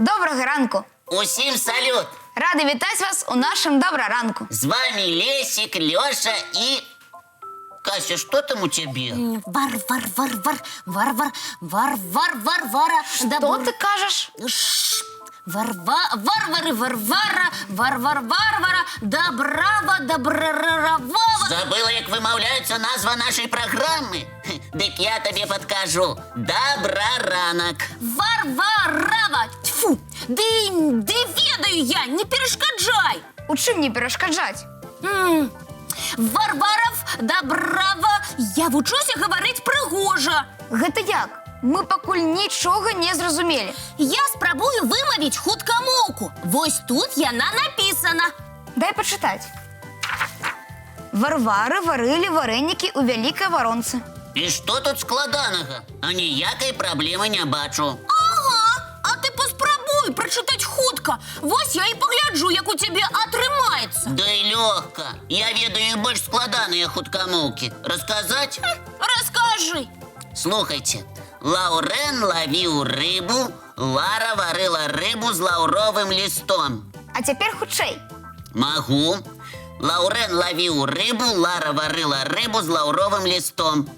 Доброго ранку! Усім салют! Рады вітаць вас у нашем добраранку. С вами Лесик, Леша и... Кася, что там у тебя? Варвара. Что ты кажешь? Варвара, добрава. Забыла, як вымаўляецца назва нашей программы? Дык я тебе подкажу. Добраранок. Варварава. Тьфу, ды ведаю я, не перешкаджай. У чым не перашкаджаць? Варваров, добрава, я вучуся гаварыць прыгожа. Гэта як? Мы пакуль нічога не зразумелі. Я спрабую вымавіць хуткамоўку. Вось тут яна напісана. Дай пачытаць. Варвары варылі варэннікі ў вялікай варонцы. І што тут складанага? А ніякай праблемы не бачу. Ага, а ты паспрабуй прачытаць хутка. Вось я і пагляджу, як у цябе атрымаецца. Да і лёгка. Я ведаю больш складаныя хуткамоўкі. Расказаць? Раскажы. Слухайте. Лаурен ловил рыбу, Лара варила рыбу з лаўровым листом. А цяпер хутчэй. Могу. Лаурен ловил рыбу, Лара варила рыбу з лаўровым листом.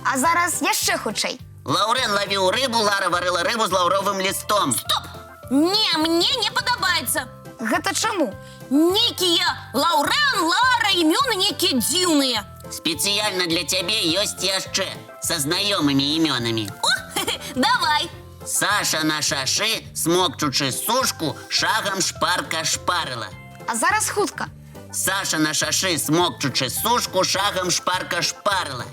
А зараз яшчэ хутчэй. Лаурен ловил рыбу, Лара варила рыбу з лаўровым листом. Стоп! Не, мне не падабаецца. Гэта чаму? Нейкія Лаўрен, Лара, імёны нейкія дзіўныя. Специально для тебя есть яшчэ со знаёмымі імёнамі. О, давай. Саша на шашы, смокчучы сушку, шагом шпарка шпарила. А зараз хутка. Саша на шашы, смокчучы сушку, шагом шпарка шпарила.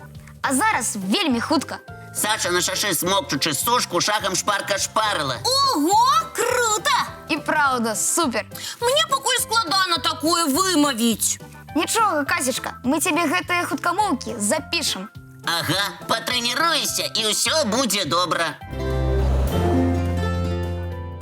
А зараз вельмі хутка. Саша на шашы, смокчучы сушку, шагом шпарка шпарила. Ого, круто! І праўда, супер. Мне пакуль складана такое вымавіць. Нічога, Касечка, мы цябе гэтыя хуткамоўкі запішам. Ага, патрэніруйся, і ўсё будзе добра.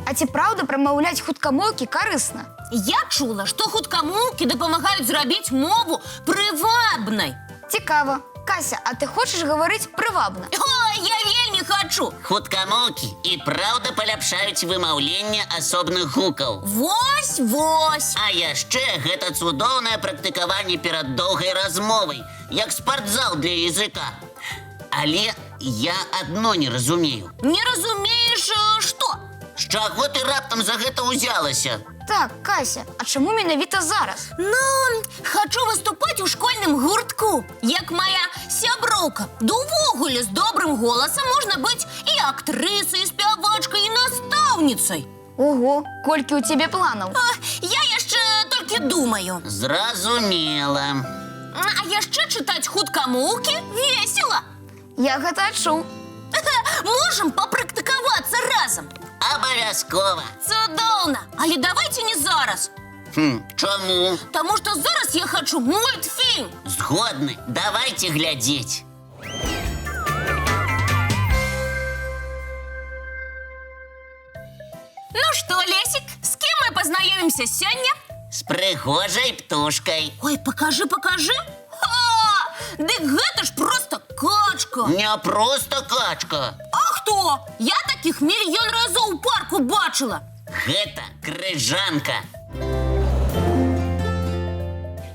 А ці праўда прамаўляць хуткамоўкі карысна? Я чула, што хуткамоўкі дапамагаюць зрабіць мову прывабнай. Цікава. Кася, а ты хочаш гаварыць прывабна? Ой, я вельмі хачу. Хуткамоўкі і праўда паляпшаюць вымаўленне асобных гукаў. Вось. А яшчэ гэта цудоўнае практыкаванне перад доўгай размовай, як спартзал для языка. Але я адно не разумею. Не разумееш, што? З чаго ты раптам за гэта ўзялася? Так, Кася, а чаму менавіта зараз? Ну, хачу выступаць у школьным гуртку, як моя сяброўка. Да увогуле з добрым голасам можна быць і актрысай, і спявачкай, і настаўніцай. Ого, колькі ў цябе планаў? Я яшчэ толькі думаю. Зразумела. А яшчэ чытаць хуткамоўкі весела. Я гэта адчуў. Можам папрактыкавацца разам. Абавязкова. Цудоўна, але давайте не зараз. Чаму? Таму што зараз я хачу мультфільм. Згодны, давайте глядзець. Ну што, Лесик, з кім мы пазнаёмімся сёння? З прыгожай птушкай. Ой, покажи. Дык гэта ж просто качка. Не проста качка. А хто? Я такіх мільён разоў у парку бачыла. Гэта крыжанка.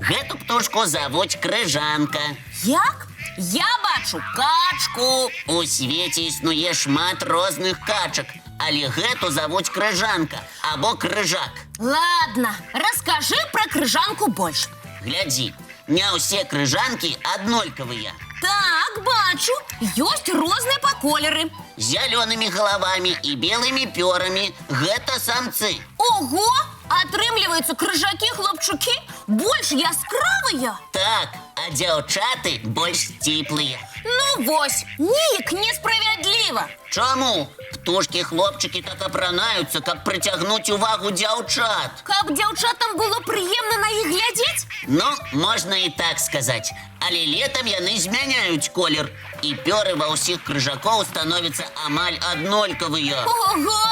Гэту птушку завуць крыжанка. Як? Я бачу качку. У свеце існуе шмат розных качак, але гэту завуць крыжанка або крыжак. Ладно, раскажы пра крыжанку больш. Глядзі, не ўсе крыжанкі аднолькавыя. Так, бачу, ёсць розныя па колеры. З зялёнымі галавамі і белымі пёрамі гэта самцы. Ого, атрымліваюцца крыжакі-хлопчукі больш яскравыя. Так, а дзяўчаты больш сціплыя. Ну вось, неяк несправядліва. Чаму? Птушкі-хлопчыкі так апранаюцца, каб прыцягнуць увагу дзяўчат. Каб дзяўчатам было прыемна на іх глядзець? Ну, можна і так сказаць. Але летам яны змяняюць колер, і пёры ва ўсіх крыжакоў становяцца амаль аднолькавыя. Ого,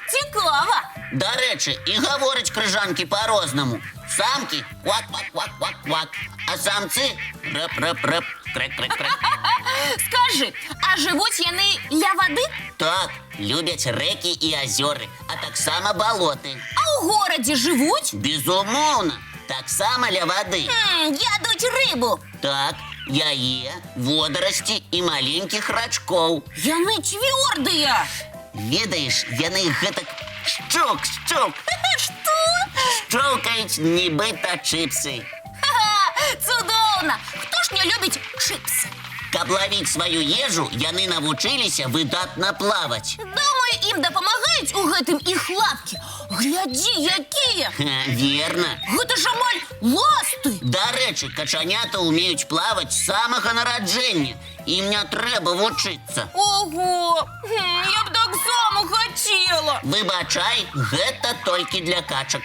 цікава. Дарэчы, і гавораць крыжанкі па-рознаму. Самкі квак-квак-квак-квак, а самцы рэп-рэп-рэп. Крик-крик-крик. Скажи, а живуть яны ля вады? Так, любять реки і азёры, а таксама балоты. А ў горадзе жывуць? Безумоўна, таксама ля вады. Ядуць рыбу. Так, яе, водарасці і маленькіх рачкоў. Яны цвёрдыя. Ведаеш, яны гэтак шчок-шчок, Што? шчокаюць нібыта чыпсы. Цудоўна! Хто ж не любіць чыпсы? Каб лавіць сваю ежу, яны навучыліся выдатна плаваць. Думаю, ім дапамагаюць у гэтым іх лапкі. Глядзі, якія! Верна. Гэта ж амаль ласты! Дарэчы, качанята ўмеюць плаваць з самага нараджэння. Ім не трэба вучыцца. Ого! Я б таксама хацела! Выбачай, гэта толькі для качак.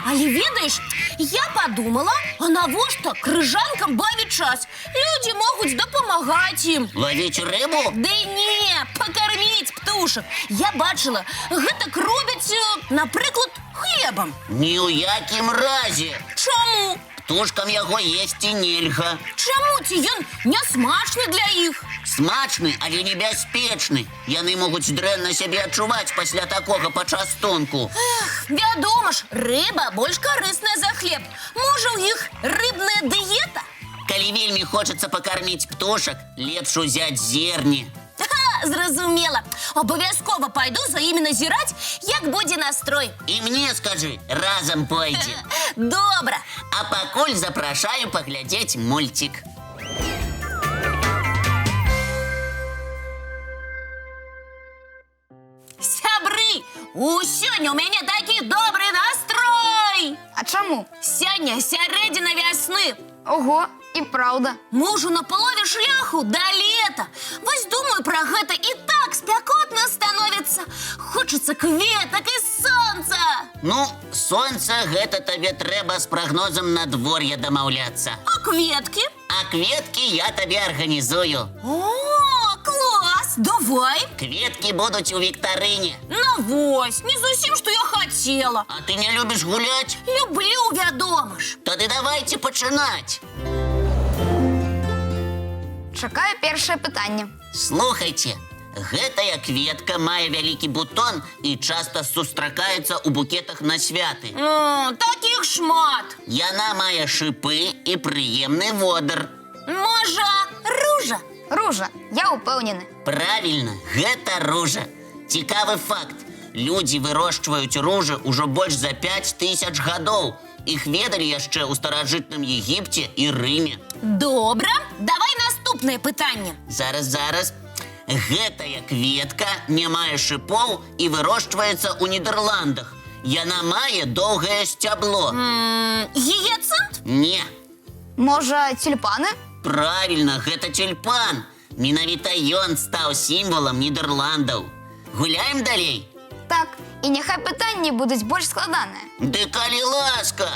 Але ведаеш, я подумала, а навошта крыжанкам бавіць час? Людзі могуць дапамагаць ім. Лавіць рыбу? Ды не, пакарміць птушак. Я бачыла, гэтак робяць, напрыклад, хлебам. Ні ў якім разе. Чаму? Птушкам яго есці нельга. Чаму ці ён не смачны для іх? Смачны, але небяспечны. Яны могуць дрэнна сябе адчуваць пасля такога пачастунку. Вядома ж, рыба больш карысная за хлеб. Можа, у іх рыбная дыета? Калі вельмі хочацца пакарміць птушак, лепш узяць зерні. Зразумела. Абавязкова пайду за імі назіраць, як будзе настрой. І мне скажы, разам пойдзем. Добра. А пакуль запрашаю паглядзець мульцік. Сябры, сёння у мяне такі добры настрой. А чаму? Сёння сярэдзіна вясны. Ого, і праўда. Мы ўжо на палове шляху да лета. Вось думаю пра гэта, і так спякотна становіцца. Хочацца кветак і сонца. Ну, сонца гэта табе трэба з прагнозам надвор'я дамаўляцца. А кветкі? А кветкі я табе арганізую. О, клас, давай. Кветкі будуць у віктарыне. Ну вось, не зусім, што я хацела. А ты не любіш гуляць? Люблю, вядома ж. Тады давайце пачынаць. Чакаю першае пытанне. Слухайце, гэтая кветка мае вялікі бутон і часта сустракаецца ў букетах на святы. Такіх шмат. Яна мае шыпы і прыемны водар. Можа, ружа? Ружа, я ўпэўнены. Правільна, гэта ружа. Цікавы факт. Людзі вырошчваюць ружы ўжо больш за 5000 гадоў. Іх ведалі яшчэ ў старажытным Егіпце і Рыме. Добра, давай наступнае пытанне. Зараз. Гэтая кветка не мае шыпоў і вырошчваецца ў Нідерландах. Яна мае доўгае сцябло. Гіяцынт? Не. Можа, тюльпаны? Правільна, гэта тюльпан. Менавіта ён стаў сімвалам Нідерландаў. Гуляем далей? Так, і няхай пытанні будуць больш складаныя. Ды калі ласка!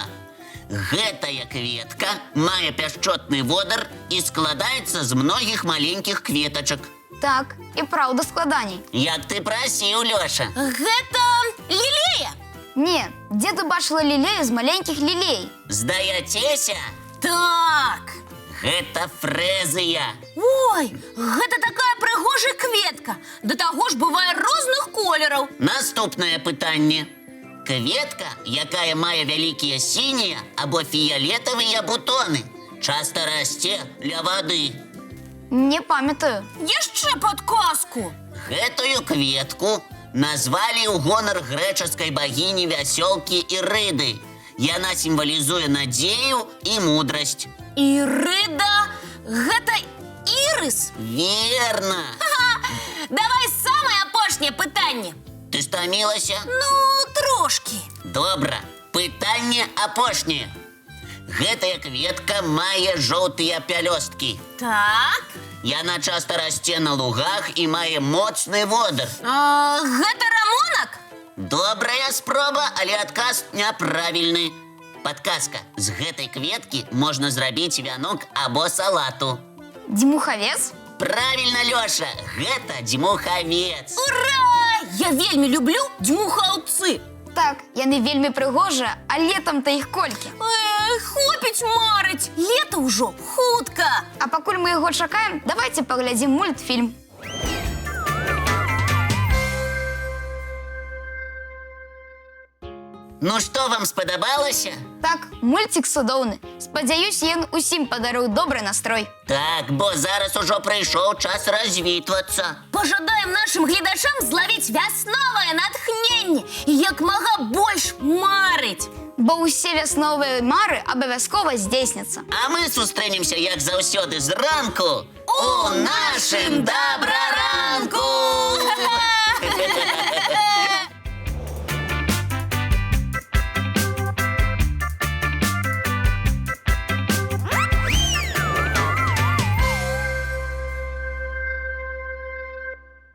Гэтая кветка мае пяшчотны водар і складаецца з многіх маленькіх кветачак. Так, і праўда складаней. Як ты прасіў, Лёша. Гэта лілея? Не, дзе ты бачыла лілею з маленькіх лілей? Здаяцеся? Так. Гэта фрэзыя. Ой, гэта такая прыгожая кветка. Да таго ж бывае розных колераў. Наступнае пытанне. Кветка, якая мае вялікія сінія або фіялетавыя бутоны, часта расце ля вады. Не памятаю. Яшчэ падказку. Гэтую кветку назвалі ў гонар грэчаскай багіні вясёлкі Ірыды. Яна сімвалізуе надзею і мудрасць. Ірыда, гэта ірыс. Верна. Давай самае апошняе пытанне. Ты стамілася? Ну, трошкі. Добра, пытанне апошняе. Гэтая кветка мае жоўтыя пялёсткі. Так. Яна часта расце на лугах і мае моцны водар. Гэта рамонак? Добрая спроба, але адказ няправільны. Падказка. З гэтай кветкі можна зрабіць вянок або салату. Дзьмухавец? Правільна, Лёша, гэта дзьмухавец. Ура! Я вельмі люблю дзьмухаўцы. Так, яны вельмі прыгожыя, а летам-то іх колькі. Ой, хопіць марить! Лето ўжо хутка! А пакуль мы яго чакаем, давайте паглядзім мультфільм. Ну што вам спадабалася? Так, мульцік цудоўны. Спадзяюсь, ён усім падарыў добры настрой. Так, бо зараз ужо прыйшоў час развітвацца. Пожадаем нашим гледачам зловіць вясновае натхненне і як мага больш марыць. Бо ўсе вясновыя мары абавязкова здзейсняцца. А мы сустрэнемся, як заўсёды, зранку у нашым добраранку!